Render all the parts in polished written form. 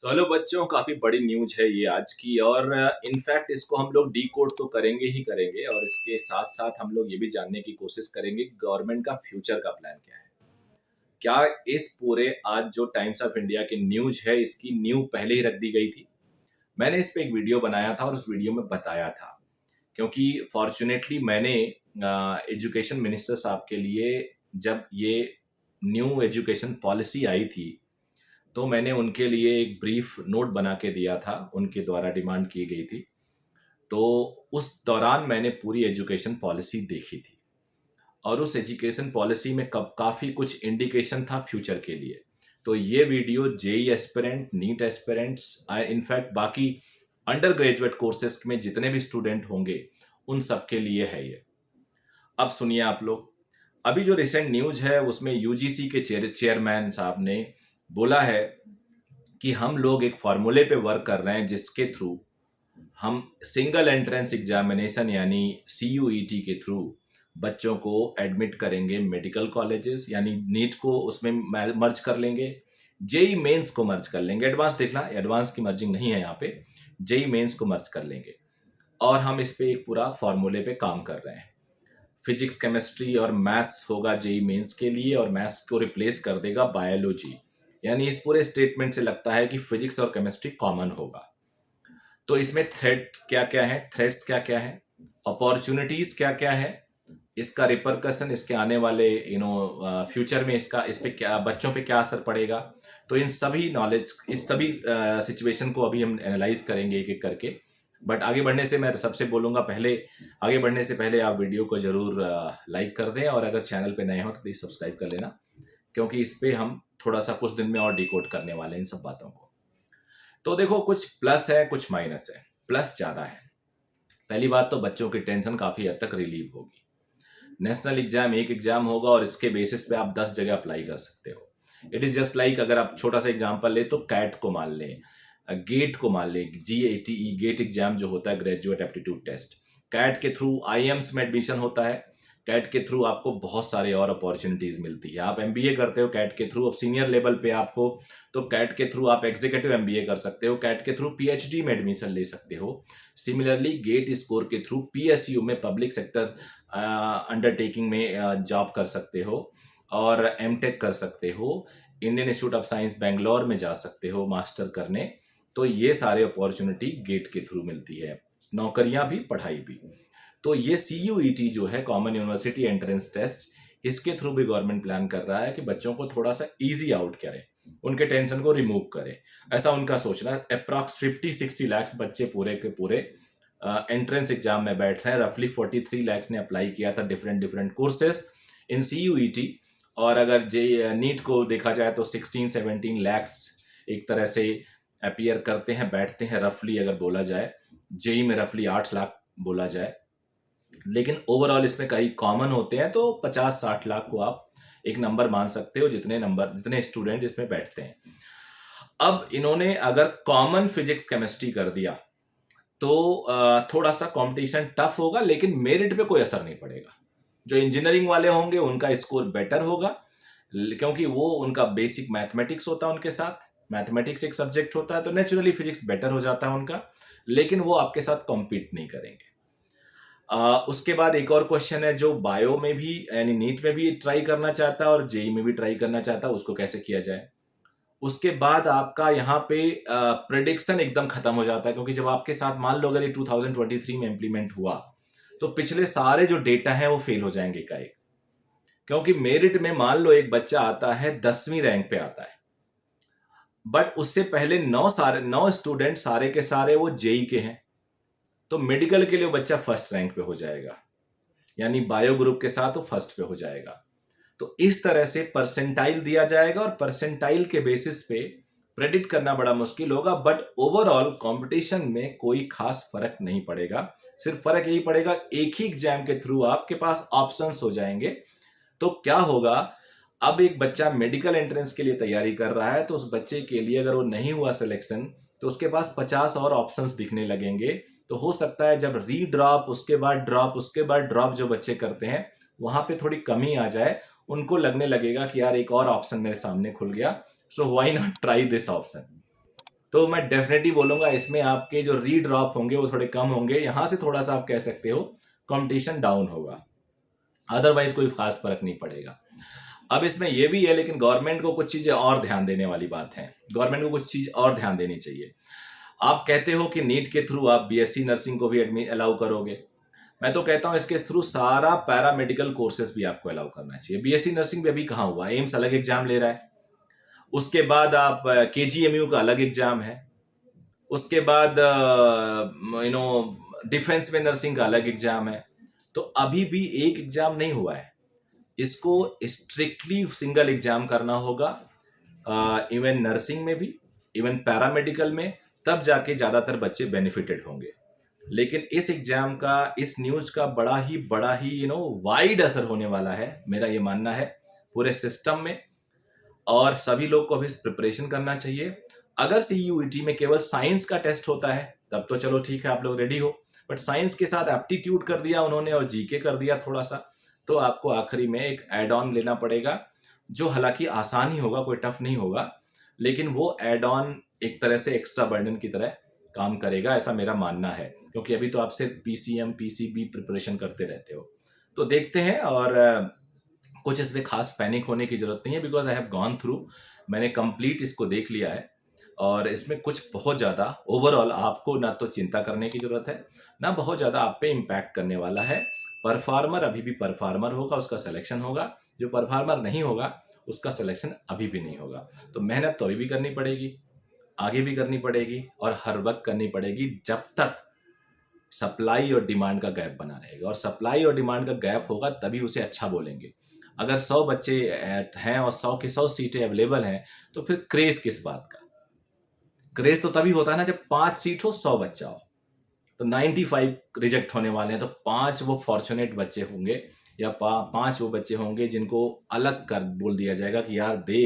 Hello बच्चों, काफ़ी बड़ी न्यूज़ है ये आज की। और इनफैक्ट इसको हम लोग डिकोड तो करेंगे ही करेंगे, और इसके साथ-साथ हम लोग ये भी जानने की कोशिश करेंगे कि गवर्नमेंट का फ्यूचर का प्लान क्या है। क्या इस पूरे आज जो टाइम्स ऑफ इंडिया की न्यूज़ है, इसकी नींव पहले ही रख दी गई थी? मैंने इस पे एक वीडियो बनाया था और उस वीडियो में बताया था, क्योंकि फॉर्च्यूनेटली मैंने एजुकेशन मिनिस्टर साहब के लिए, जब ये न्यू एजुकेशन पॉलिसी आई थी, तो मैंने उनके लिए एक ब्रीफ नोट बना के दिया था, उनके द्वारा डिमांड की गई थी। तो उस दौरान मैंने पूरी एजुकेशन पॉलिसी देखी थी, और उस एजुकेशन पॉलिसी में कब काफ़ी कुछ इंडिकेशन था फ्यूचर के लिए। तो ये video JEE aspirant, NEET aspirants, in fact बाकी अंडर ग्रेजुएट कोर्सेज में जितने भी स्टूडेंट होंगे, उन सब के लिए है ये। अब सुनिए आप लोग। अभी जो रिसेंट न्यूज़ है उसमें यूजीसी के चेयरमैन साहब ने बोला है कि हम लोग एक फार्मूले पे वर्क कर रहे हैं, जिसके थ्रू हम सिंगल एंट्रेंस एग्जामिनेशन यानी सीयूईटी के थ्रू बच्चों को एडमिट करेंगे मेडिकल कॉलेजेस, यानी नीट को उसमें मर्ज कर लेंगे, जेई मेंस को मर्ज कर लेंगे। एडवांस देखना, एडवांस की मर्जिंग नहीं है यहाँ पे, जेई मेंस को मर्ज कर लेंगे। और हम इस पे एक पूरा फार्मूले पे काम कर रहे हैं। फिजिक्स, केमिस्ट्री और मैथ्स होगा जेई मेंस के लिए, और मैथ्स को रिप्लेस कर देगा बायोलॉजी। यानी इस पूरे स्टेटमेंट से लगता है कि फिजिक्स और केमिस्ट्री कॉमन होगा। तो इसमें थ्रेट क्या क्या है, थ्रेट्स क्या क्या है, अपॉर्चुनिटीज क्या क्या है, इसका रिपरकशन, इसके आने वाले फ्यूचर में इसका इस पे क्या, बच्चों पे क्या असर पड़ेगा। तो इन सभी नॉलेज, इस सभी सिचुएशन को अभी हम एनालाइज करेंगे एक एक करके। बट आगे बढ़ने से मैं सबसे बोलूंगा, पहले आगे बढ़ने से पहले आप वीडियो को जरूर लाइक कर दें, और अगर चैनल पे नए हो तो प्लीज सब्सक्राइब कर लेना, क्योंकि इस पे हम थोड़ा सा कुछ दिन में और डिकोड करने वाले हैं इन सब बातों को। तो देखो, कुछ प्लस है कुछ माइनस है। प्लस ज़्यादा है। पहली बात तो बच्चों की टेंशन काफ़ी हद तक रिलीव होगी। नेशनल एग्जाम एक एग्जाम होगा, और इसके बेसिस पे आप 10 जगह अप्लाई कर सकते हो। इट इज़ जस्ट लाइक, अगर आप छोटा सा एग्जाम्पल ले तो कैट को मान लें, गेट को मान लें, GATE गेट एग्जाम जो होता है, ग्रेजुएट एप्टीट्यूड टेस्ट। कैट के थ्रू आईएम्स में एडमिशन होता है। कैट के थ्रू आपको बहुत सारे और अपॉर्चुनिटीज मिलती है। आप एमबीए करते हो कैट के थ्रू, अब सीनियर लेवल पे आपको, तो कैट के थ्रू आप एग्जीक्यूटिव एमबीए कर सकते हो, कैट के थ्रू पीएचडी में एडमिशन ले सकते हो। सिमिलरली गेट स्कोर के थ्रू पीएसयू में, पब्लिक सेक्टर अंडरटेकिंग में जॉब कर सकते हो, और एमटेक कर सकते हो। Indian institute of science Bangalore में जा सकते हो मास्टर करने। तो ये सारे अपॉर्चुनिटी गेट के थ्रू मिलती है, नौकरियां भी, पढ़ाई भी। तो ये सीयूईटी जो है, कॉमन यूनिवर्सिटी एंट्रेंस टेस्ट, इसके थ्रू भी गवर्नमेंट प्लान कर रहा है कि बच्चों को थोड़ा सा इजी आउट करे, उनके टेंशन को रिमूव करे। ऐसा उनका सोचना है। अप्रॉक्स 50-60 लाख बच्चे पूरे के पूरे एंट्रेंस एग्जाम में बैठ रहे हैं। रफली 43 लाख ने अप्लाई किया था different different courses in CUET. और अगर जे नीट को देखा जाए तो 16-17 लैक्स एक तरह से अपीयर करते हैं, बैठते हैं, रफली अगर बोला जाए। जेई में रफली 8 लाख बोला जाए, लेकिन ओवरऑल इसमें कई कॉमन होते हैं, तो 50-60 लाख को आप एक नंबर मान सकते हो, जितने स्टूडेंट इसमें बैठते हैं। अब इन्होंने अगर कॉमन फिजिक्स केमिस्ट्री कर दिया, तो थोड़ा सा कंपटीशन टफ होगा, लेकिन मेरिट पे कोई असर नहीं पड़ेगा। जो इंजीनियरिंग वाले होंगे उनका स्कोर बेटर होगा, क्योंकि वो उनका बेसिक मैथमेटिक्स होता है, उनके साथ मैथमेटिक्स एक सब्जेक्ट होता है, तो नेचुरली फिजिक्स बेटर हो जाता है उनका, लेकिन वो आपके साथ कॉम्पीट नहीं करेंगे। उसके बाद एक और क्वेश्चन है, जो बायो में भी यानी नीट में भी ट्राई करना चाहता है और जेई में भी ट्राई करना चाहता है, उसको कैसे किया जाए। उसके बाद आपका यहाँ पे प्रिडिक्शन एकदम खत्म हो जाता है, क्योंकि जब आपके साथ मान लो अगर ये 2023 में इंप्लीमेंट हुआ, तो पिछले सारे जो डेटा है वो फेल हो जाएंगे का एक। क्योंकि मेरिट में मान लो एक बच्चा आता है 10वीं रैंक पे आता है, बट उससे पहले 9 स्टूडेंट सारे के सारे वो जेई के हैं, तो मेडिकल के लिए वो बच्चा फर्स्ट रैंक पे हो जाएगा, यानी बायो ग्रुप के साथ वो फर्स्ट पे हो जाएगा। तो इस तरह से परसेंटाइल दिया जाएगा, और परसेंटाइल के बेसिस पे प्रेडिक्ट करना बड़ा मुश्किल होगा। बट ओवरऑल कंपटीशन में कोई खास फर्क नहीं पड़ेगा। सिर्फ फर्क यही पड़ेगा, एक ही एग्जाम के थ्रू आपके पास ऑप्शंस हो जाएंगे। तो क्या होगा, अब एक बच्चा मेडिकल एंट्रेंस के लिए तैयारी कर रहा है, तो उस बच्चे के लिए अगर वो नहीं हुआ सिलेक्शन, तो उसके पास 50 और ऑप्शंस दिखने लगेंगे। तो हो सकता है जब रीड्रॉप, उसके बाद ड्रॉप, उसके बाद ड्रॉप जो बच्चे करते हैं, वहां पे थोड़ी कमी आ जाए। उनको लगने लगेगा कि यार एक और ऑप्शन मेरे सामने खुल गया, so why not try this option. तो मैं डेफिनेटली बोलूंगा इसमें आपके जो रीड्रॉप होंगे वो थोड़े कम होंगे, यहां से थोड़ा सा आप कह सकते हो कंपटीशन डाउन होगा, अदरवाइज कोई खास फर्क नहीं पड़ेगा। अब इसमें यह भी है, लेकिन गवर्नमेंट को कुछ चीजें और ध्यान देने वाली बात है, गवर्नमेंट को कुछ चीज और ध्यान देनी चाहिए। आप कहते हो कि नीट के थ्रू आप बीएससी नर्सिंग को भी एडमिट अलाउ करोगे, मैं तो कहता हूं इसके थ्रू सारा पैरामेडिकल कोर्सेज भी आपको अलाउ करना चाहिए। बीएससी नर्सिंग भी अभी कहां हुआ, एम्स अलग एग्जाम ले रहा है, उसके बाद आप केजीएमयू का अलग एग्जाम है, उसके बाद डिफेंस में नर्सिंग का अलग एग्जाम है। तो अभी भी एक एग्जाम नहीं हुआ है, इसको स्ट्रिक्टली सिंगल एग्जाम करना होगा, इवन नर्सिंग में भी, इवन पैरामेडिकल में, तब जाके ज्यादातर बच्चे बेनिफिटेड होंगे। लेकिन इस एग्जाम का, इस न्यूज का बड़ा ही वाइड असर होने वाला है, मेरा ये मानना है पूरे सिस्टम में, और सभी लोग को अभी प्रिपरेशन करना चाहिए। अगर सीयूईटी में केवल साइंस का टेस्ट होता है तब तो चलो ठीक है, आप लोग रेडी हो, बट साइंस के साथ एप्टीट्यूड कर दिया उन्होंने और जीके कर दिया थोड़ा सा, तो आपको आखिरी में एक एड ऑन लेना पड़ेगा, जो हालांकि आसान ही होगा, कोई टफ नहीं होगा, लेकिन वो एड ऑन एक तरह से एक्स्ट्रा बर्डन की तरह काम करेगा, ऐसा मेरा मानना है, क्योंकि अभी तो आप सिर्फ पीसीएम पीसीबी प्रिपरेशन करते रहते हो। तो देखते हैं, और कुछ इसमें खास पैनिक होने की जरूरत नहीं है, because I have gone through, मैंने कंप्लीट इसको देख लिया है, और इसमें कुछ बहुत ज़्यादा ओवरऑल आपको ना तो चिंता करने की जरूरत है, ना बहुत ज़्यादा आप पे इम्पैक्ट करने वाला है। परफार्मर अभी भी परफार्मर होगा, उसका सिलेक्शन होगा, जो परफार्मर नहीं होगा उसका सिलेक्शन अभी भी नहीं होगा। तो मेहनत तो अभी भी करनी पड़ेगी, आगे भी करनी पड़ेगी, और हर वक्त करनी पड़ेगी, जब तक सप्लाई और डिमांड का गैप बना रहेगा, और सप्लाई और डिमांड का गैप होगा तभी उसे अच्छा बोलेंगे। अगर 100 बच्चे हैं और 100 के 100 सीटें अवेलेबल हैं, तो फिर क्रेज किस बात का? क्रेज तो तभी होता है ना जब 5 सीट हो 100 बच्चा हो। तो 95 रिजेक्ट होने वाले हैं, तो 5 वो फॉर्चुनेट बच्चे होंगे, या 5 वो बच्चे होंगे जिनको अलग कर बोल दिया जाएगा कि यार दे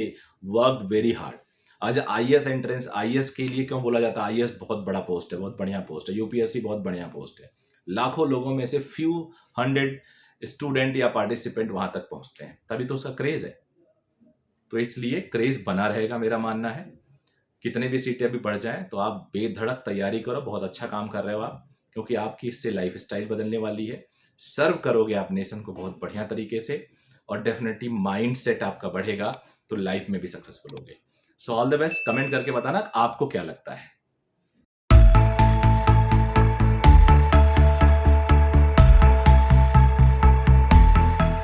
वर्क वेरी हार्ड। आज आईएएस एंट्रेंस, आईएएस के लिए क्यों बोला जाता है? आईएएस बहुत बड़ा पोस्ट है, बहुत बढ़िया पोस्ट है, यूपीएससी बहुत बढ़िया पोस्ट है, लाखों लोगों में से फ्यू हंड्रेड स्टूडेंट या पार्टिसिपेंट वहां तक पहुंचते हैं, तभी तो उसका क्रेज है। तो इसलिए क्रेज बना रहेगा, मेरा मानना है। कितने भी सीटें अभी बढ़ जाएं तो आप बेधड़क तैयारी करो, बहुत अच्छा काम कर रहे हो आप, क्योंकि आपकी इससे लाइफ स्टाइल बदलने वाली है, सर्व करोगे आप नेशन को बहुत बढ़िया तरीके से, और डेफिनेटली माइंड सेट आपका बढ़ेगा, तो लाइफ में भी सक्सेसफुल होगे। So all the best. Comment करके बताना आपको क्या लगता है।